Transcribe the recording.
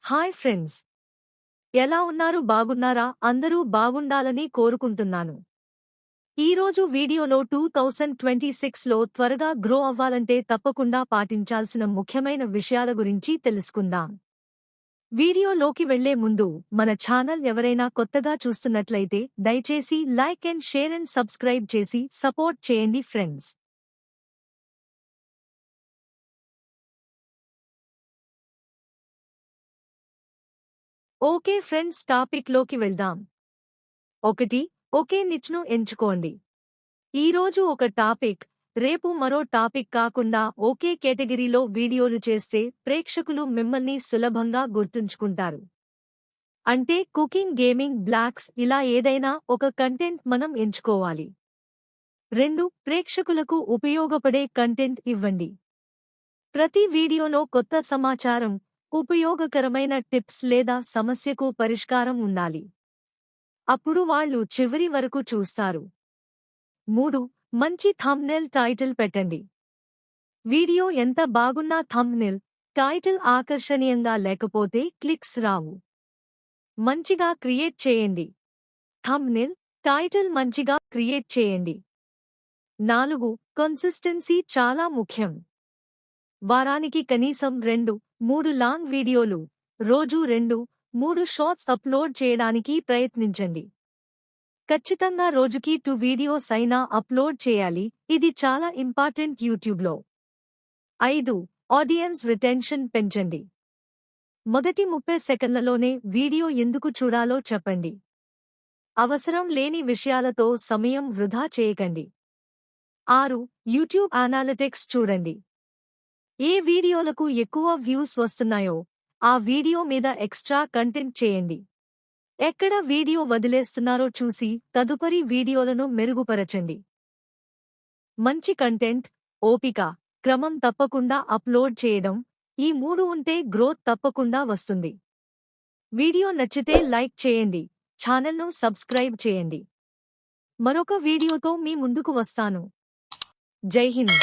Hi friends, ఎలా ఉన్నారు? బాగున్నారా? అందరూ బాగుండాలని కోరుకుంటున్నాను. ఈరోజు వీడియోలో 2026లో త్వరగా గ్రో అవ్వాలంటే తప్పకుండా పాటించాల్సిన ముఖ్యమైన విషయాల గురించి తెలుసుకుందాం. వీడియోలోకి వెళ్లే ముందు మన ఛానల్ ఎవరైనా కొత్తగా చూస్తున్నట్లయితే దయచేసి like and share and subscribe చేసి సపోర్ట్ చేయండి ఫ్రెండ్స్. ఓకే ఫ్రెండ్స్, టాపిక్లోకి వెళ్దాం. 1. ఒకే నిచ్ను ఎంచుకోండి. ఈరోజు ఒక టాపిక్, రేపు మరో టాపిక్ కాకుండా ఒకే కేటగిరీలో వీడియోలు చేస్తే ప్రేక్షకులు మిమ్మల్ని సులభంగా గుర్తుంచుకుంటారు. అంటే కుకింగ్, గేమింగ్, బ్లాగ్స్ ఇలా ఏదైనా ఒక కంటెంట్ మనం ఎంచుకోవాలి. 2. ప్రేక్షకులకు ఉపయోగపడే కంటెంట్ ఇవ్వండి. ప్రతి వీడియోలో కొత్త సమాచారం, ఉపయోగకరమైన టిప్స్ లేదా సమస్యకు పరిష్కారం ఉండాలి. అప్పుడు వాళ్ళు చివరి వరకు చూస్తారు. 3. మంచి థంబ్నెయిల్, టైటిల్ పెట్టండి. వీడియో ఎంత బాగున్నా థంబ్నెయిల్, టైటిల్ ఆకర్షణీయంగా లేకపోతే క్లిక్స్ రావు. మంచిగా క్రియేట్ చేయండి. థంబ్నెయిల్, టైటిల్ మంచిగా క్రియేట్ చేయండి. 4. కన్సిస్టెన్సీ చాలా ముఖ్యం. వారానికి కనీసం 2-3 లాంగ్ వీడియోలు, రోజు 2-3 షార్ట్స్ అప్లోడ్ చేయడానికి ప్రయత్నించండి. ఖచ్చితంగా రోజుకి 2 వీడియోస్ అయినా అప్లోడ్ చేయాలి. ఇది చాలా ఇంపార్టెంట్ యూట్యూబ్లో. 5. ఆడియన్స్ రిటెన్షన్ పెంచండి. మొదటి 30 సెకన్లలోనే వీడియో ఎందుకు చూడాలో చెప్పండి. అవసరం లేని విషయాలతో సమయం వృధా చేయకండి. 6. యూట్యూబ్ అనాలిటిక్స్ చూడండి. ఏ వీడియోలకు ఎక్కువ వ్యూస్ వస్తున్నాయో ఆ వీడియో మీద ఎక్స్ట్రా కంటెంట్ చేయండి. ఎక్కడ వీడియో వదిలేస్తున్నారో చూసి తదుపరి వీడియోలను మెరుగుపరచండి. మంచి కంటెంట్, ఓపిక, క్రమం తప్పకుండా అప్లోడ్ చేయడం, ఈ 3 ఉంటే గ్రోత్ తప్పకుండా వస్తుంది. వీడియో నచ్చితే లైక్ చేయండి, ఛానల్ను సబ్స్క్రైబ్ చేయండి. మరొక వీడియోతో మీ ముందుకు వస్తాను. జై హింద్.